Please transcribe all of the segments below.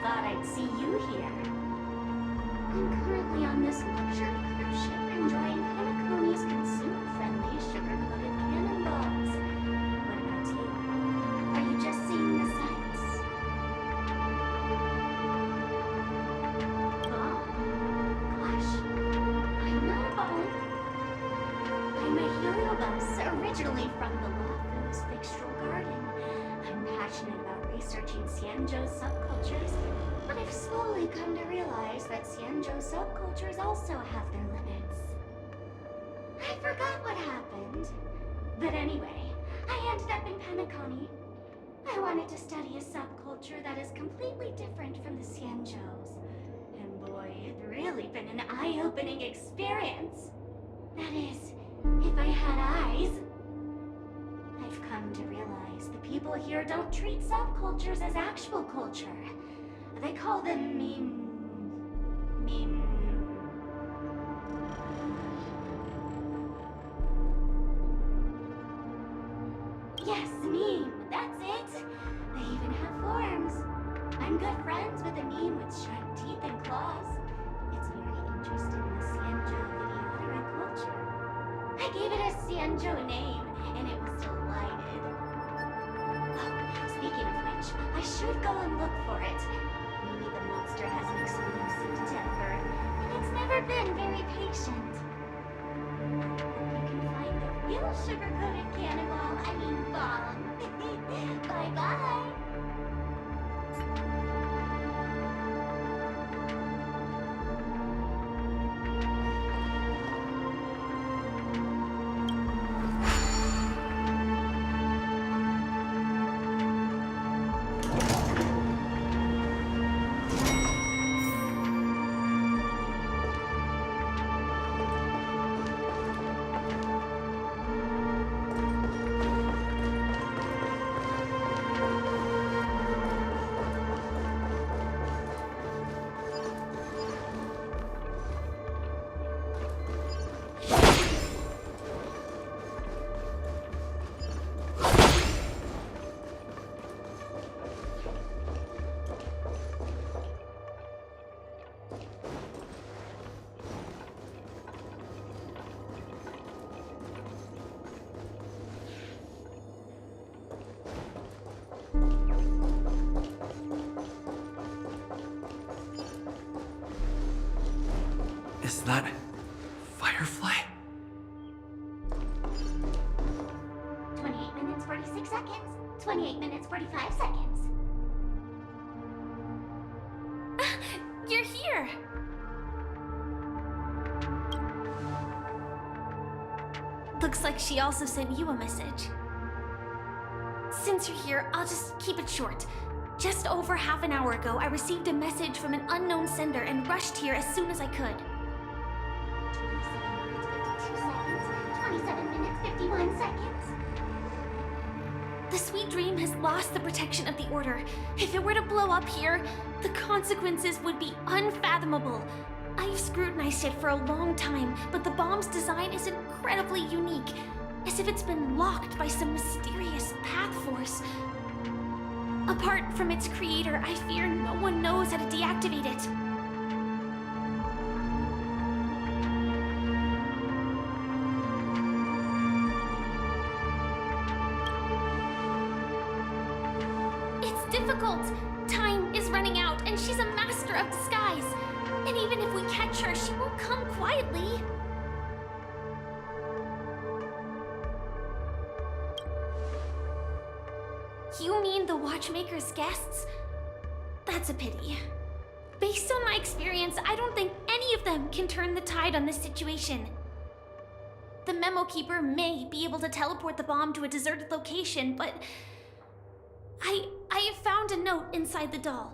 thought I'd see you here. I'm currently on this luxury cruise ship enjoying Penacony's consumer-friendly sugar-coated cannonballs. What about you? Are you just seeing the sights? Oh, gosh. I'm not a bomb. I'm a hero bus, originally from the Lafu's Fixtural Garden. I'm passionate about researching Xianzhou's subcultures, but I've slowly come to realize that Xianzhou subcultures also have their limits. I forgot what happened. But anyway, I ended up in Penacony. I wanted to study a subculture that is completely different from the Xianzhous. And boy, it's really been an eye-opening experience. That is, if I had eyes. I've come to realize the people here don't treat subcultures as actual culture. They call them Yes, meme, that's it. They even have forms. I'm good friends with a meme with sharp teeth and claws. It's very interested in the Xianzhou videoera culture. I gave it a Xianzhou name, and it was delighted. Oh, speaking of which, I should go and look for it. Maybe the monster has an explosive temper, and it's never been very patient. You can find the real sugar-coated cannonball, bomb. Bye-bye. Is that Firefly? 28 minutes, 46 seconds. 28 minutes, 45 seconds. You're here! Looks like she also sent you a message. Since you're here, I'll just keep it short. Just over half an hour ago, I received a message from an unknown sender and rushed here as soon as I could. 27 minutes, 51 seconds. The Sweet Dream has lost the protection of the Order. If it were to blow up here, the consequences would be unfathomable. I've scrutinized it for a long time, but the bomb's design is incredibly unique, as if it's been locked by some mysterious path force. Apart from its creator, I fear no one knows how to deactivate it. Difficult. Time is running out, and she's a master of disguise. And even if we catch her, she won't come quietly. You mean the Watchmaker's guests? That's a pity. Based on my experience, I don't think any of them can turn the tide on this situation. The Memo Keeper may be able to teleport the bomb to a deserted location, but I have found a note inside the doll.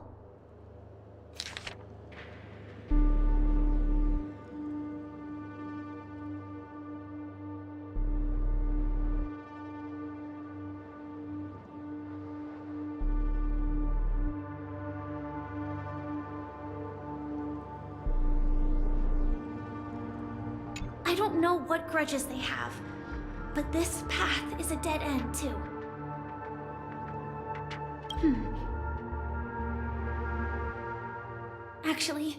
I don't know what grudges they have, but this path is a dead end too. Actually,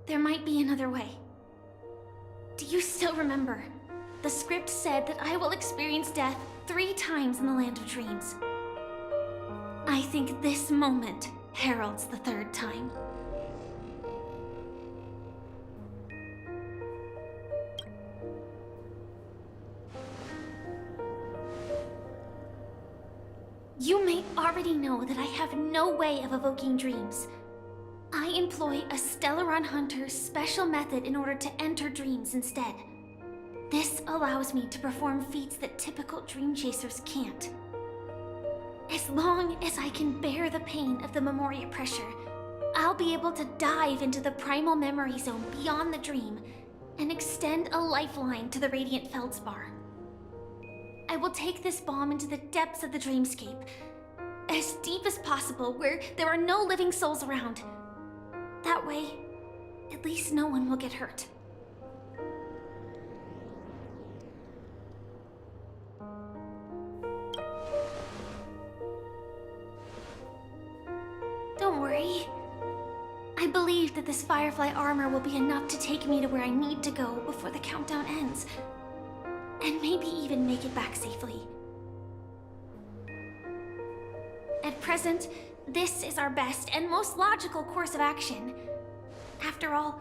there might be another way. Do you still remember? The script said that I will experience death 3 times in the land of dreams. I think this moment heralds the 3rd time. You may already know that I have no way of evoking dreams. I employ a Stellaron Hunter's special method in order to enter dreams instead. This allows me to perform feats that typical dream chasers can't. As long as I can bear the pain of the Memoria pressure, I'll be able to dive into the primal memory zone beyond the dream and extend a lifeline to the Radiant Feldspar. I will take this bomb into the depths of the dreamscape, as deep as possible where there are no living souls around. That way, at least no one will get hurt. Don't worry. I believe that this Firefly armor will be enough to take me to where I need to go before the countdown ends. And maybe even make it back safely. At present, this is our best and most logical course of action. After all,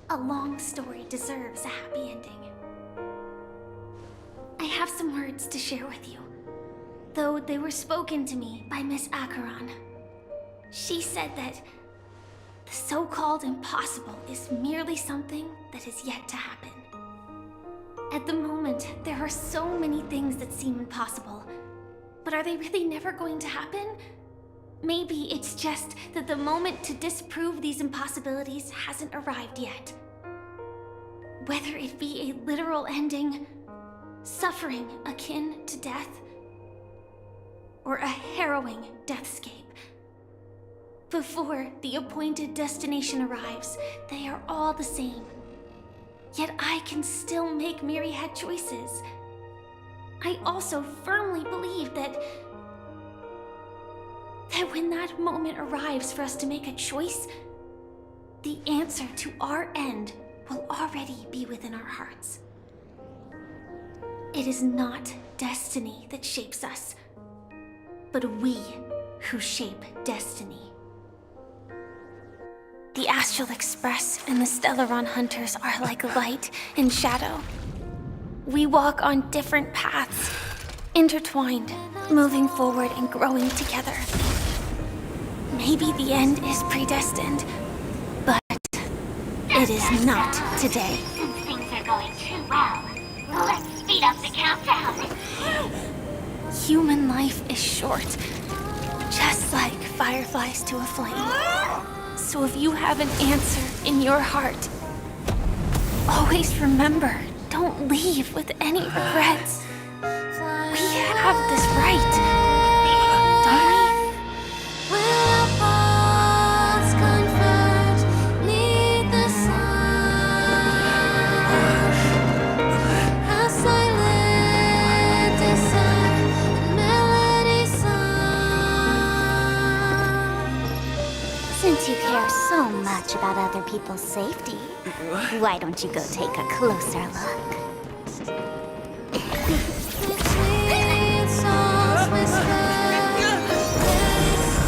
a long story deserves a happy ending. I have some words to share with you, though they were spoken to me by Miss Acheron. She said that the so-called impossible is merely something that is yet to happen. At the moment, there are so many things that seem impossible. But are they really never going to happen? Maybe it's just that the moment to disprove these impossibilities hasn't arrived yet. Whether it be a literal ending, suffering akin to death, or a harrowing deathscape. Before the appointed destination arrives, they are all the same. Yet I can still make myriad choices. I also firmly believe that when that moment arrives for us to make a choice, the answer to our end will already be within our hearts. It is not destiny that shapes us, but we who shape destiny. The Astral Express and the Stellaron Hunters are like light and shadow. We walk on different paths, intertwined, moving forward and growing together. Maybe the end is predestined, but it is not today. Since things are going too well, let's speed up the countdown. Human life is short, just like fireflies to a flame. So if you have an answer in your heart, always remember, don't leave with any regrets. We have this right, don't we? Since you care so much about other people's safety, why don't you go take a closer look?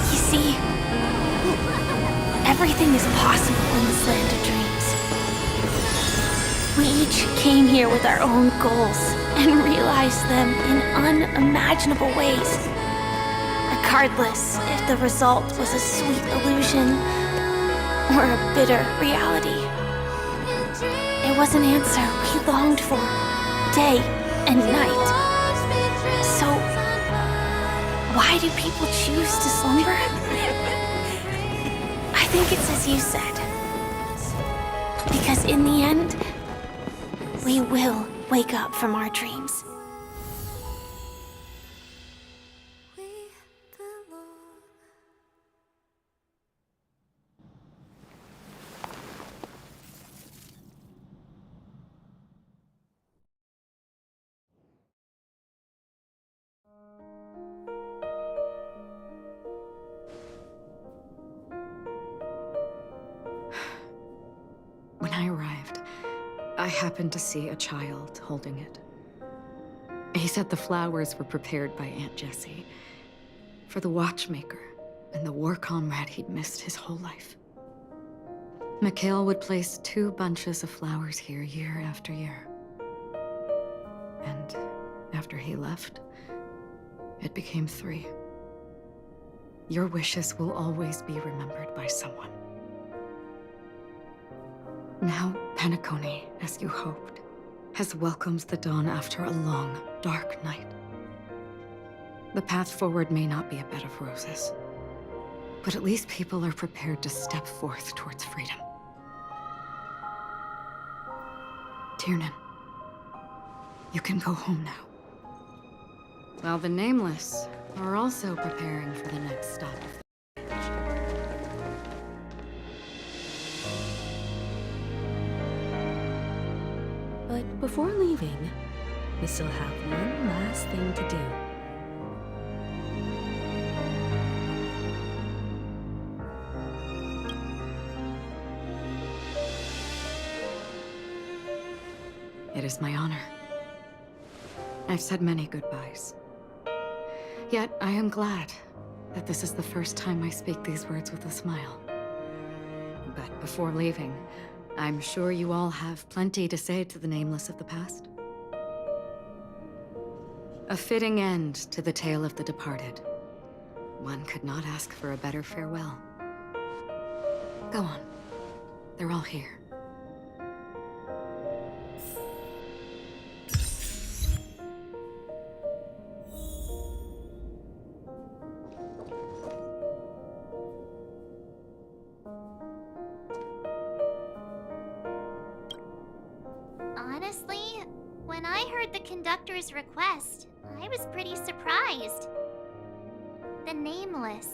You see, everything is possible in this land of dreams. We each came here with our own goals and realized them in unimaginable ways. Regardless if the result was a sweet illusion or a bitter reality. It was an answer we longed for, day and night. So, why do people choose to slumber? I think it's as you said. Because in the end, we will wake up from our dreams. I arrived, I happened to see a child holding it. He said the flowers were prepared by Aunt Jessie for the watchmaker and the war comrade he'd missed his whole life. Mikhail would place 2 bunches of flowers here year after year. And after he left, it became 3. Your wishes will always be remembered by someone. Now, Penacony, as you hoped, has welcomed the dawn after a long, dark night. The path forward may not be a bed of roses, but at least people are prepared to step forth towards freedom. Tiernan, you can go home now. While the Nameless are also preparing for the next stop. But before leaving, we still have one last thing to do. It is my honor. I've said many goodbyes. Yet I am glad that this is the first time I speak these words with a smile. But before leaving, I'm sure you all have plenty to say to the Nameless of the past. A fitting end to the tale of the departed. One could not ask for a better farewell. Go on. They're all here. Honestly, when I heard the conductor's request, I was pretty surprised. The Nameless.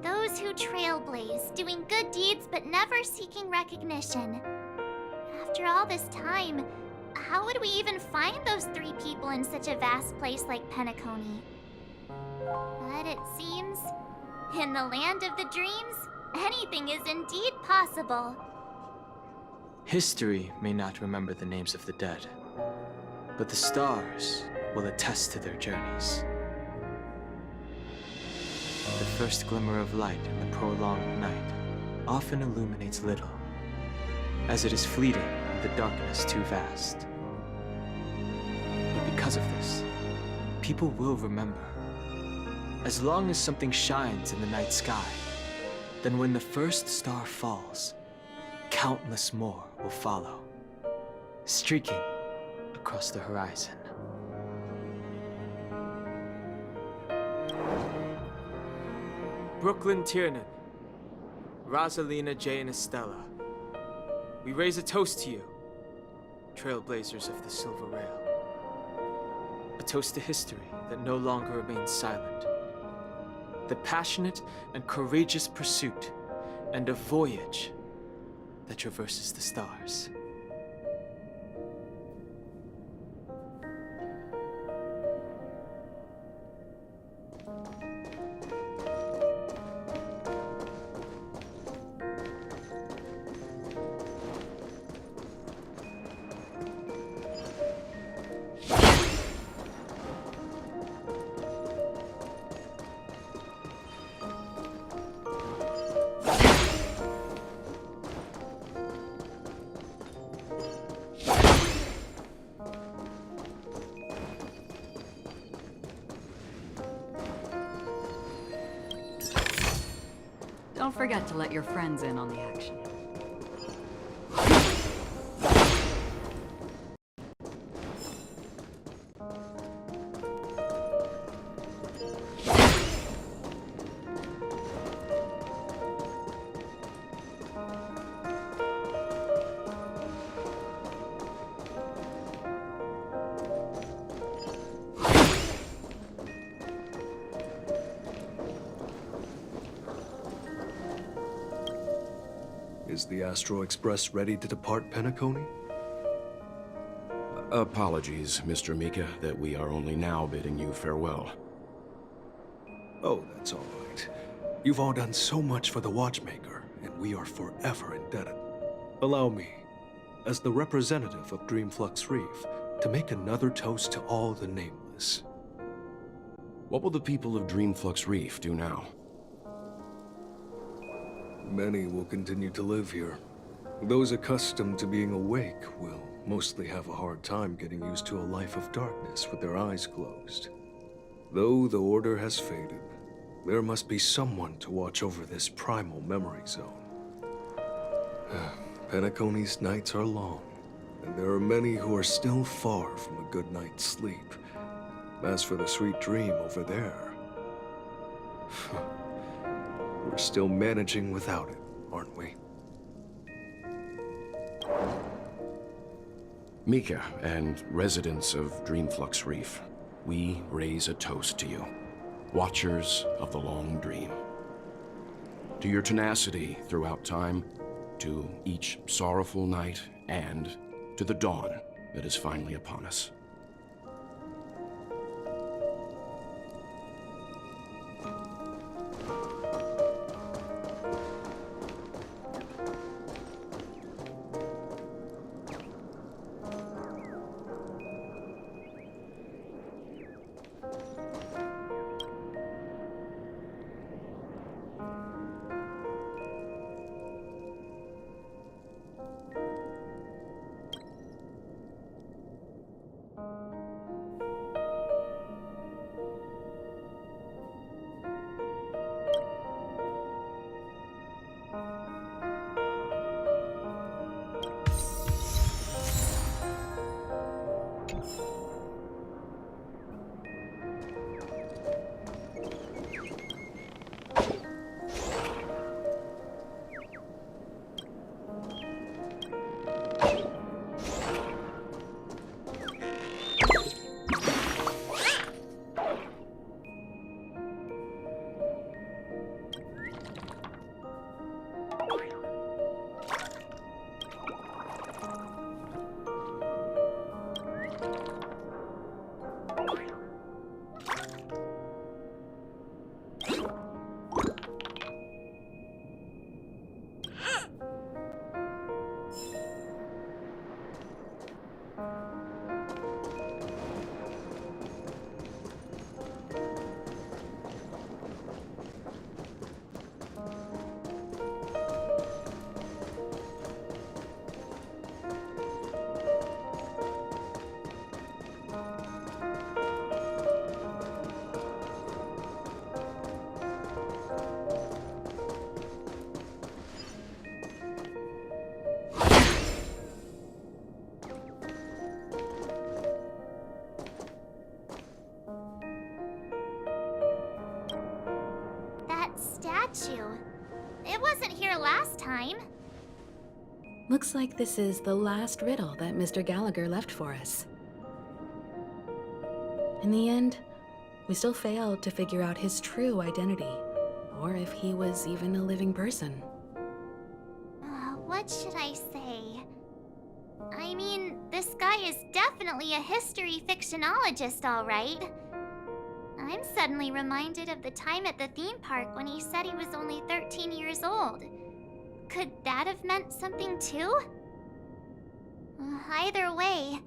Those who trailblaze, doing good deeds but never seeking recognition. After all this time, how would we even find those 3 people in such a vast place like Penacony? But it seems, in the land of the dreams, anything is indeed possible. History may not remember the names of the dead, but the stars will attest to their journeys. The first glimmer of light in the prolonged night often illuminates little, as it is fleeting and the darkness too vast. But because of this, people will remember. As long as something shines in the night sky, then when the first star falls, countless more will follow, streaking across the horizon. Brooklyn Tiernan, Rosalina, Jay, and Estella. We raise a toast to you, trailblazers of the Silver Rail. A toast to history that no longer remains silent. The passionate and courageous pursuit, and a voyage that traverses the stars. Don't forget to let your friends in on the action. Is the Astro Express ready to depart Penacony? Apologies, Mr. Mika, that we are only now bidding you farewell. Oh, that's all right. You've all done so much for the Watchmaker, and we are forever indebted. Allow me as the representative of Dreamflux Reef, to make another toast to all the nameless. What will the people of Dreamflux Reef do now? Many will continue to live here. Those accustomed to being awake will mostly have a hard time getting used to a life of darkness with their eyes closed. Though the order has faded, there must be someone to watch over this primal memory zone. Penacony's nights are long, and there are many who are still far from a good night's sleep. As for the sweet dream over there, we're still managing without it, aren't we? Mika and residents of Dreamflux Reef, we raise a toast to you, watchers of the long dream. To your tenacity throughout time, to each sorrowful night, and to the dawn that is finally upon us. It wasn't here last time. Looks like this is the last riddle that Mr. Gallagher left for us. In the end, we still failed to figure out his true identity, or if he was even a living person. What should I say? I mean, this guy is definitely a history fictionologist, all right. I'm suddenly reminded of the time at the theme park when he said he was only 13 years old. Could that have meant something too? Either way,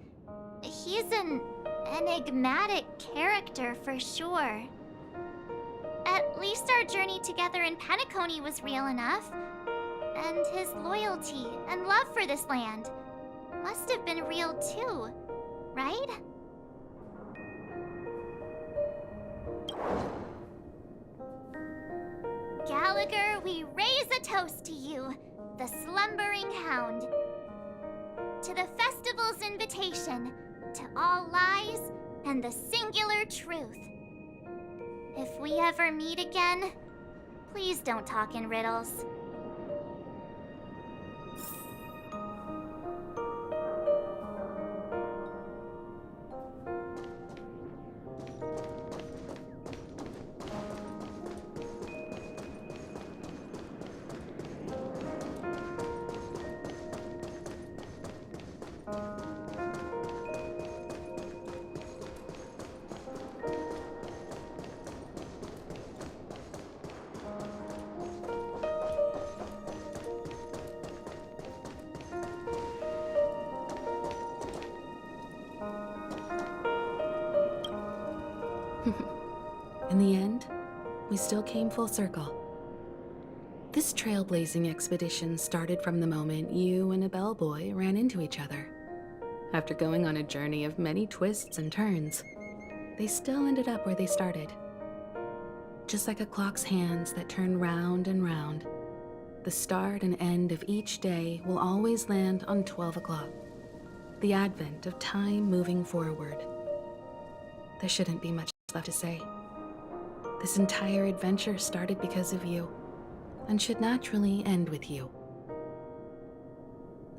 he's an enigmatic character for sure. At least our journey together in Penacony was real enough. And his loyalty and love for this land must have been real too, right? Gallagher, we raise a toast to you, the slumbering hound. To the festival's invitation, to all lies and the singular truth. If we ever meet again, please don't talk in riddles. In the end, we still came full circle. This trailblazing expedition started from the moment you and a bellboy ran into each other. After going on a journey of many twists and turns, they still ended up where they started. Just like a clock's hands that turn round and round, the start and end of each day will always land on 12 o'clock, the advent of time moving forward. There shouldn't be much left to say. This entire adventure started because of you, and should naturally end with you.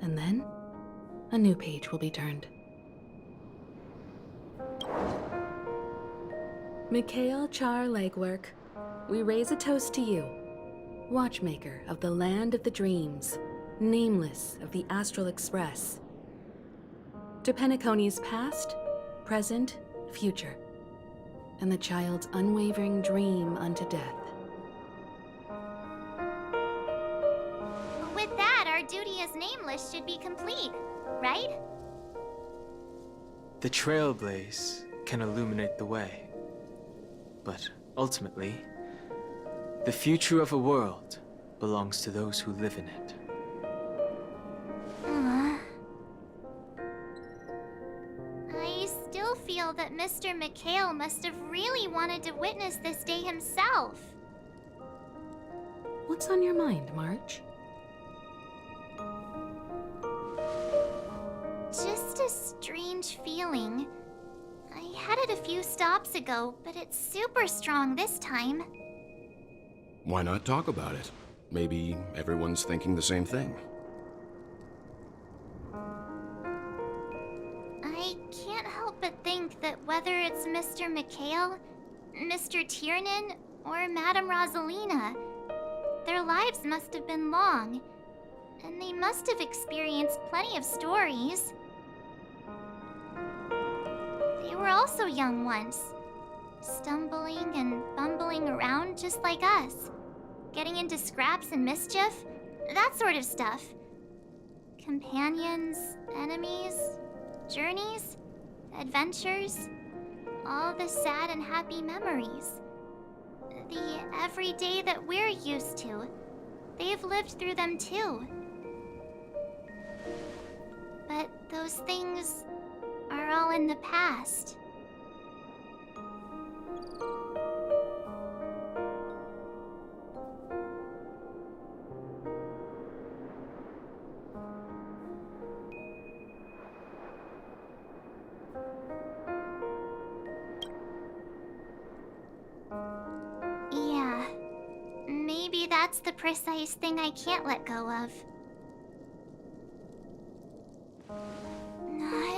And then, a new page will be turned. Mikhail Char Legwork, we raise a toast to you, watchmaker of the land of the dreams, nameless of the Astral Express. To Penacony's past, present, future, and the child's unwavering dream unto death. With that, our duty as nameless should be complete, right? The Trailblaze can illuminate the way. But ultimately, the future of a world belongs to those who live in it. I still feel that Mr. Mikhail must have really wanted to witness this day himself. What's on your mind, March? Just a strange feeling. I had it a few stops ago, but it's super strong this time. Why not talk about it? Maybe everyone's thinking the same thing. I can't help but think that whether it's Mr. Mikhail, Mr. Tiernan, or Madame Rosalina, their lives must have been long, and they must have experienced plenty of stories. They were also young once, stumbling and bumbling around just like us, getting into scraps and mischief, that sort of stuff. Companions, enemies, journeys, adventures, all the sad and happy memories. The everyday that we're used to, they've lived through them too. But those things are all in the past. Yeah, maybe that's the precise thing I can't let go of.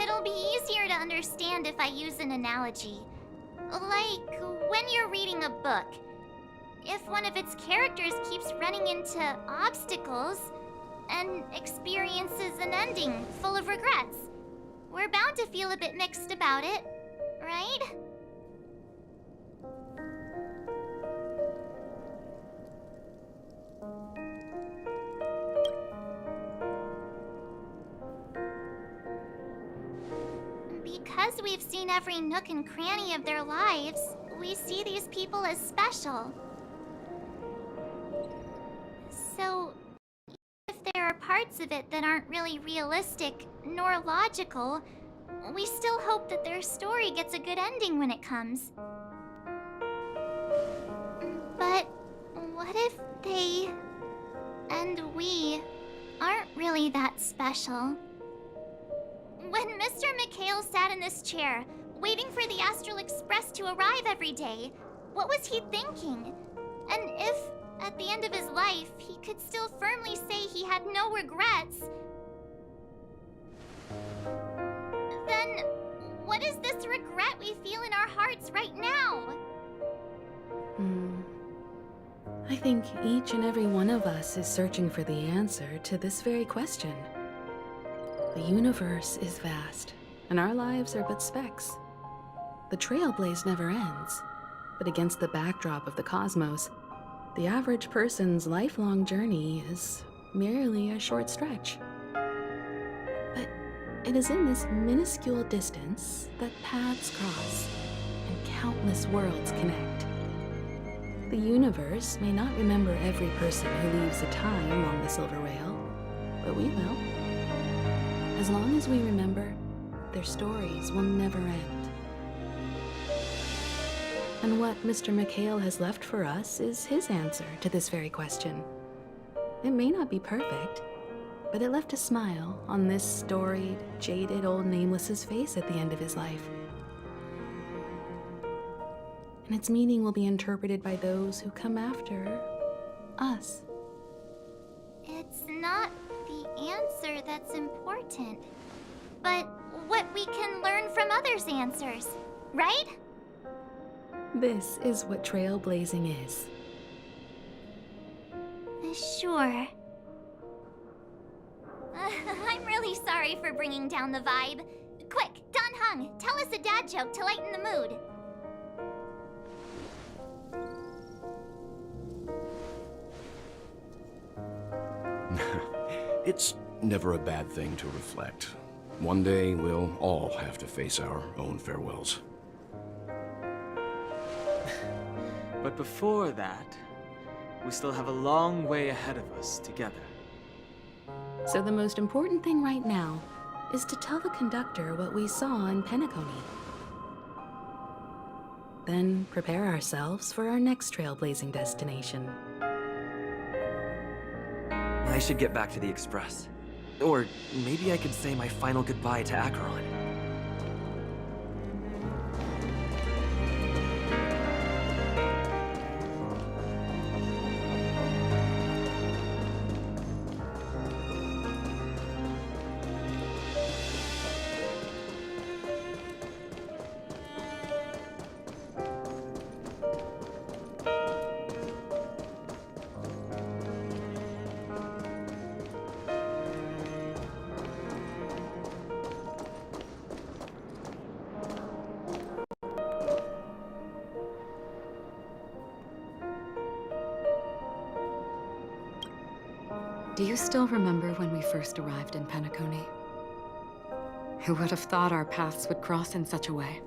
It'll be easier to understand if I use an analogy. Like when you're reading a book. If one of its characters keeps running into obstacles and experiences an ending full of regrets, we're bound to feel a bit mixed about it, right? Because we've seen every nook and cranny of their lives, we see these people as special. So, if there are parts of it that aren't really realistic nor logical, we still hope that their story gets a good ending when it comes. But what if they and we aren't really that special? When Mr. Mikhail sat in this chair, waiting for the Astral Express to arrive every day, what was he thinking? And if, at the end of his life, he could still firmly say he had no regrets, then what is this regret we feel in our hearts right now? I think each and every one of us is searching for the answer to this very question. The universe is vast, and our lives are but specks. The Trailblaze never ends, but against the backdrop of the cosmos, the average person's lifelong journey is merely a short stretch. But it is in this minuscule distance that paths cross, and countless worlds connect. The universe may not remember every person who leaves a tie along the Silver Rail, but we will. As long as we remember, their stories will never end. And what Mr. McHale has left for us is his answer to this very question. It may not be perfect, but it left a smile on this storied, jaded old Nameless's face at the end of his life. And its meaning will be interpreted by those who come after us. It's not the answer that's important, but what we can learn from others' answers, right? This is what trailblazing is. Sure. I'm really sorry for bringing down the vibe. Quick, Don Hung, tell us a dad joke to lighten the mood. It's never a bad thing to reflect. One day, we'll all have to face our own farewells. But before that, we still have a long way ahead of us together. So the most important thing right now is to tell the conductor what we saw in Penacony. Then prepare ourselves for our next trailblazing destination. I should get back to the Express. Or maybe I could say my final goodbye to Acheron. Do you still remember when we first arrived in Penacony? Who would have thought our paths would cross in such a way?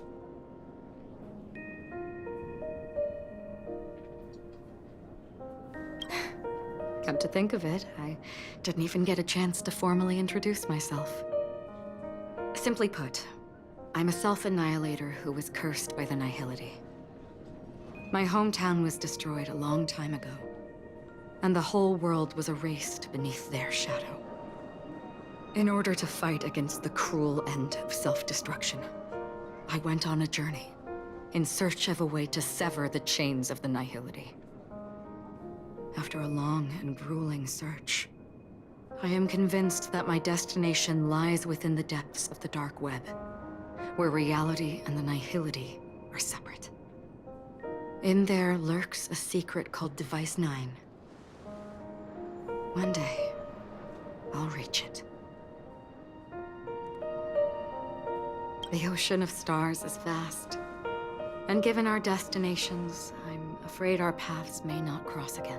Come to think of it, I didn't even get a chance to formally introduce myself. Simply put, I'm a self-annihilator who was cursed by the Nihility. My hometown was destroyed a long time ago, and the whole world was erased beneath their shadow. In order to fight against the cruel end of self-destruction, I went on a journey, in search of a way to sever the chains of the Nihility. After a long and grueling search, I am convinced that my destination lies within the depths of the dark web, where reality and the Nihility are separate. In there lurks a secret called Device 9. One day, I'll reach it. The ocean of stars is vast, and given our destinations, I'm afraid our paths may not cross again.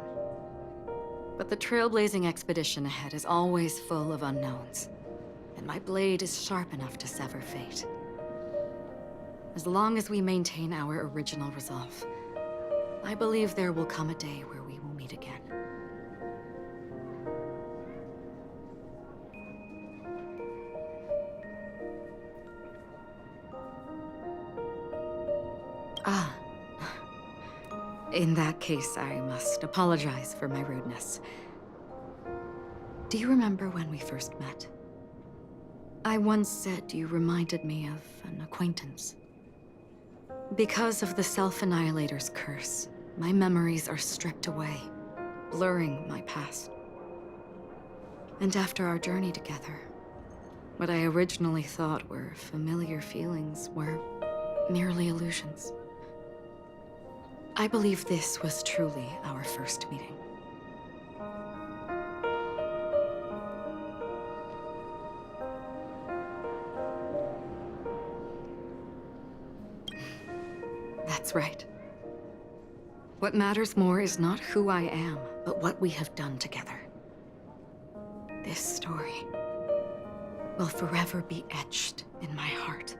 But the trailblazing expedition ahead is always full of unknowns, and my blade is sharp enough to sever fate. As long as we maintain our original resolve, I believe there will come a day where we will meet again. In that case, I must apologize for my rudeness. Do you remember when we first met? I once said you reminded me of an acquaintance. Because of the Self-Annihilator's curse, my memories are stripped away, blurring my past. And after our journey together, what I originally thought were familiar feelings were merely illusions. I believe this was truly our first meeting. That's right. What matters more is not who I am, but what we have done together. This story will forever be etched in my heart.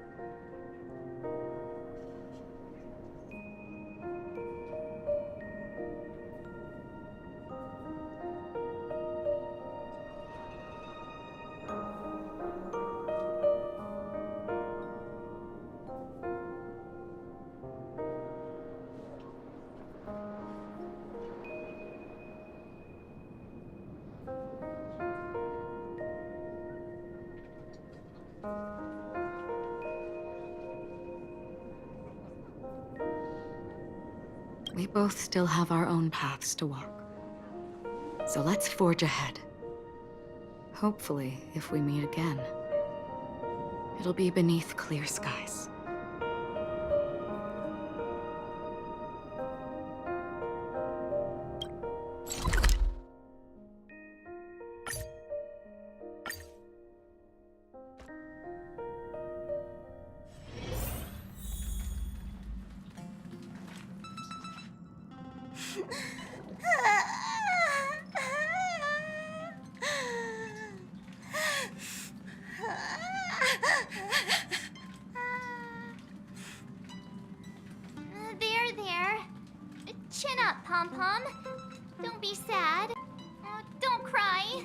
We both still have our own paths to walk. So let's forge ahead. Hopefully, if we meet again, it'll be beneath clear skies. There. Chin up, Pom-Pom. Don't be sad. Don't cry.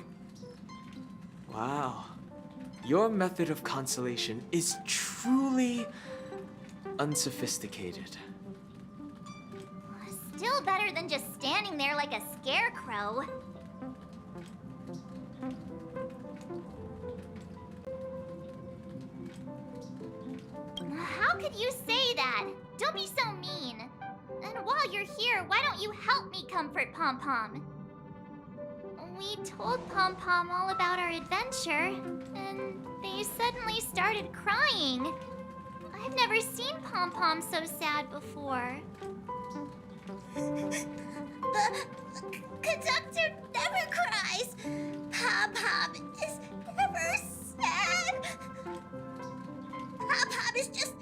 Wow. Your method of consolation is truly unsophisticated. Still better than just standing there like a scarecrow. How could you say that? Don't be so mean. And while you're here, why don't you help me comfort Pom-Pom? We told Pom-Pom all about our adventure, and they suddenly started crying. I've never seen Pom-Pom so sad before. The conductor never cries. Pom-Pom is never sad. Pom-Pom is just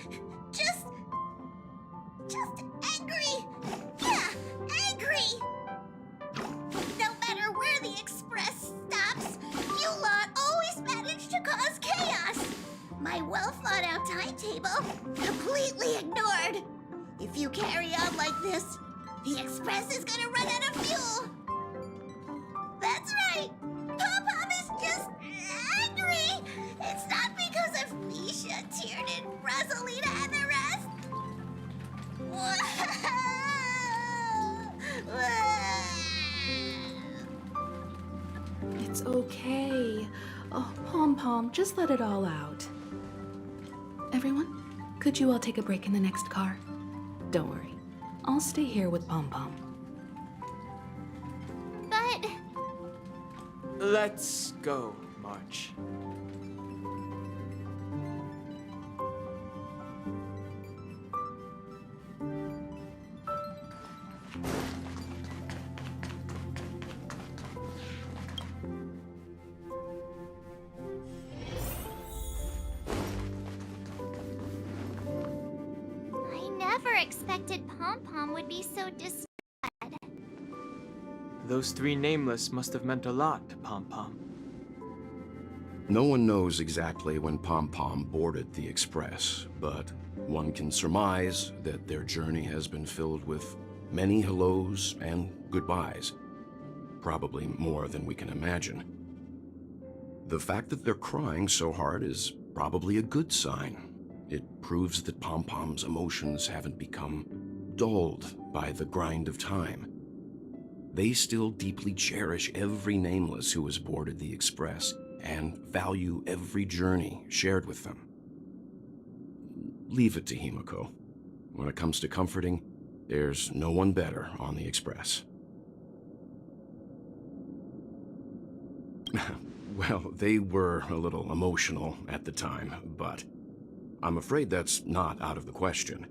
angry. Yeah, angry. No matter where the express stops, you lot always manage to cause chaos. My well-thought-out timetable completely ignored. If you carry on like this, the express is gonna run out of fuel. That's right. Pom-Pom is just angry. It's not because of Misha, Tiernan, Rosalina, and the rest. It's okay. Oh, Pom-Pom, just let it all out. Everyone, could you all take a break in the next car? Don't worry. I'll stay here with Pom-Pom. But... Let's go, March. I never expected Pom-Pom would be so distraught. Those three nameless must have meant a lot to Pom-Pom. No one knows exactly when Pom-Pom boarded the Express, but one can surmise that their journey has been filled with many hellos and goodbyes. Probably more than we can imagine. The fact that they're crying so hard is probably a good sign. It proves that Pom-Pom's emotions haven't become dulled by the grind of time. They still deeply cherish every nameless who has boarded the Express and value every journey shared with them. Leave it to Himiko. When it comes to comforting, there's no one better on the Express. Well, they were a little emotional at the time, but I'm afraid that's not out of the question.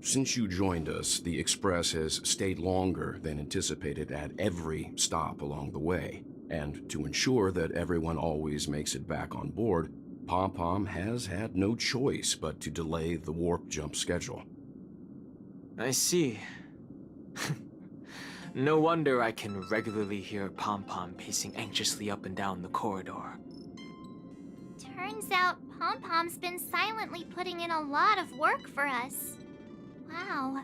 Since you joined us, the Express has stayed longer than anticipated at every stop along the way. And to ensure that everyone always makes it back on board, Pom-Pom has had no choice but to delay the warp jump schedule. I see. No wonder I can regularly hear Pom-Pom pacing anxiously up and down the corridor. Turns out Pom-Pom's been silently putting in a lot of work for us. Wow.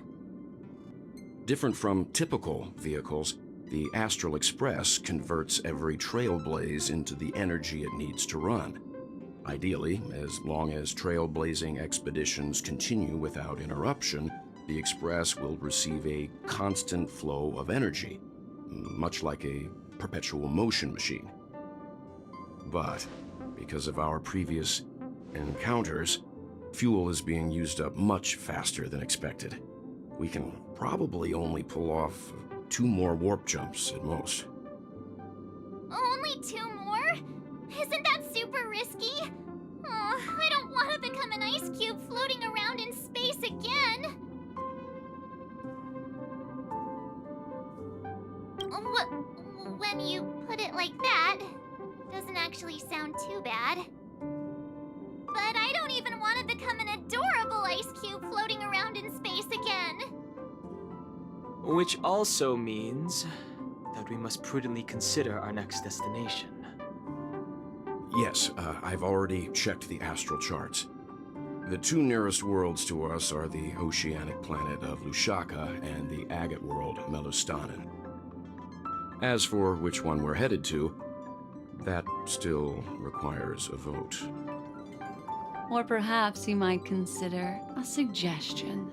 Different from typical vehicles, the Astral Express converts every Trailblaze into the energy it needs to run. Ideally, as long as trailblazing expeditions continue without interruption, the Express will receive a constant flow of energy, much like a perpetual motion machine. But because of our previous encounters, fuel is being used up much faster than expected. We can probably only pull off 2 more warp jumps at most. Only 2 more? Isn't that super risky? Oh, I don't want to become an ice cube floating around in space again. When you put it like that, doesn't actually sound too bad. But I don't even want to become an adorable ice cube floating around in space again. Which also means that we must prudently consider our next destination. Yes, I've already checked the astral charts. The 2 nearest worlds to us are the oceanic planet of Lushaka and the agate world, Melustanen. As for which one we're headed to, that still requires a vote. Or perhaps you might consider a suggestion.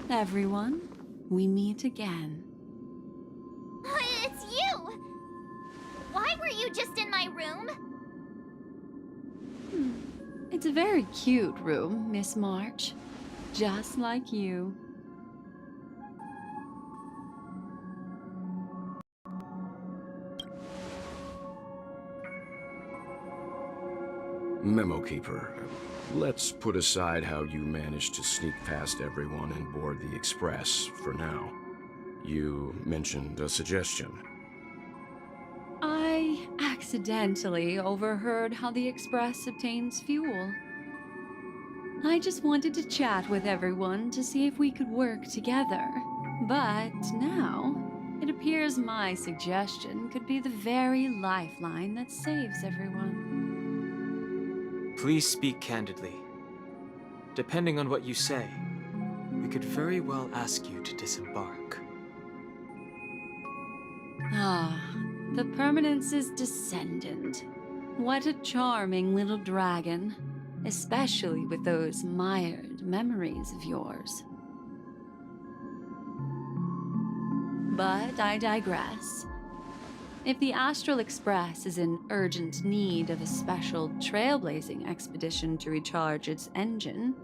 Everyone, we meet again. It's you! Why were you just in my room? It's a very cute room, Miss March. Just like you. Memo Keeper, let's put aside how you managed to sneak past everyone and board the Express for now. You mentioned a suggestion. I accidentally overheard how the Express obtains fuel. I just wanted to chat with everyone to see if we could work together. But now, it appears my suggestion could be the very lifeline that saves everyone. Please speak candidly. Depending on what you say, we could very well ask you to disembark. Ah, the Permanence's descendant. What a charming little dragon, especially with those mired memories of yours. But I digress. If the Astral Express is in urgent need of a special trailblazing expedition to recharge its engine,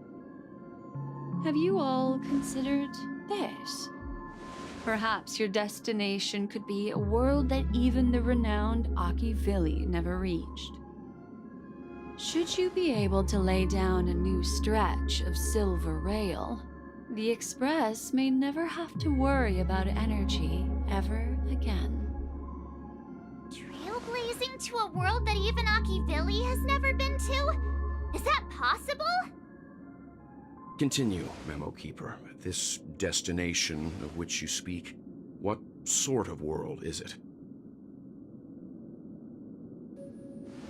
have you all considered this? Perhaps your destination could be a world that even the renowned Akivili never reached. Should you be able to lay down a new stretch of silver rail, the Express may never have to worry about energy ever again. Trailblazing to a world that even Akivili has never been to? Is that possible? Continue, Memo Keeper. This destination of which you speak, what sort of world is it?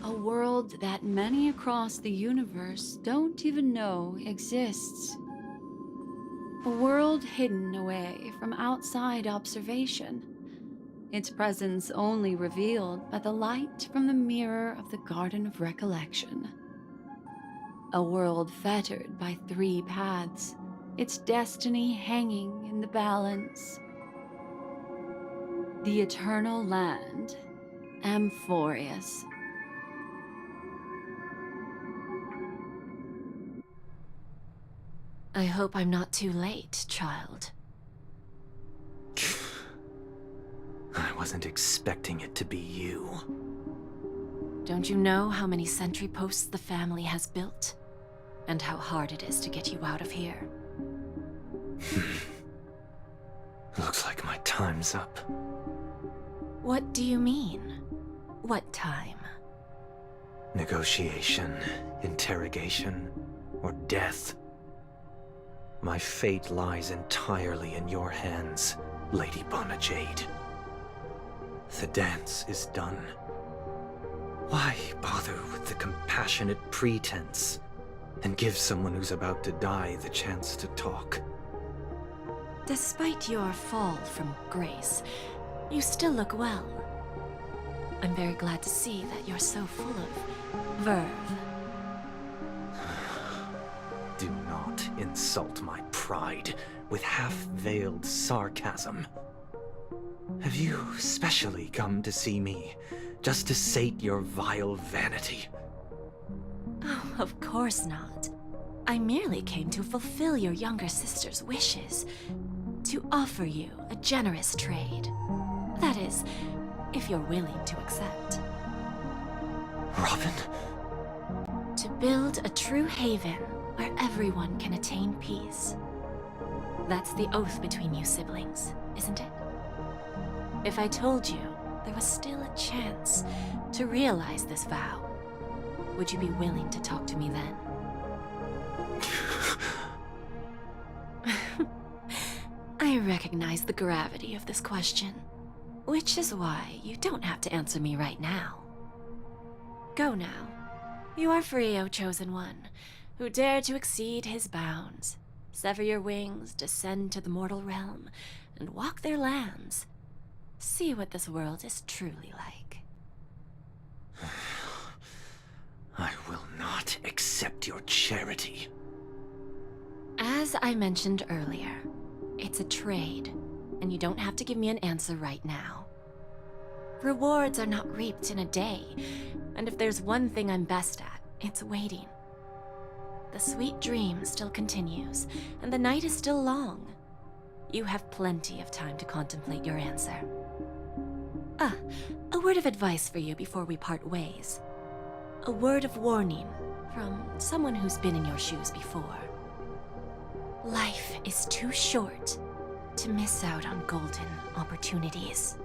A world that many across the universe don't even know exists. A world hidden away from outside observation. Its presence only revealed by the light from the mirror of the Garden of Recollection. A world fettered by 3 paths, its destiny hanging in the balance. The Eternal Land, Amphorius. I hope I'm not too late, child. I wasn't expecting it to be you. Don't you know how many sentry posts the family has built? And how hard it is to get you out of here? Looks like my time's up. What do you mean? What time? Negotiation, interrogation, or death. My fate lies entirely in your hands, Lady Bonajade. The dance is done. Why bother with the compassionate pretense and give someone who's about to die the chance to talk? Despite your fall from grace, you still look well. I'm very glad to see that you're so full of verve. Do not insult my pride with half-veiled sarcasm. Have you specially come to see me just to sate your vile vanity? Oh, of course not. I merely came to fulfill your younger sister's wishes. To offer you a generous trade. That is, if you're willing to accept. Robin? To build a true haven where everyone can attain peace. That's the oath between you siblings, isn't it? If I told you there was still a chance to realize this vow, would you be willing to talk to me then? I recognize the gravity of this question, which is why you don't have to answer me right now. Go now. You are free, O Chosen One, who dare to exceed his bounds, sever your wings, descend to the mortal realm, and walk their lands. See what this world is truly like. I will not accept your charity. As I mentioned earlier, it's a trade, and you don't have to give me an answer right now. Rewards are not reaped in a day, and if there's one thing I'm best at, it's waiting. The sweet dream still continues, and the night is still long. You have plenty of time to contemplate your answer. A word of advice for you before we part ways. A word of warning from someone who's been in your shoes before. Life is too short to miss out on golden opportunities.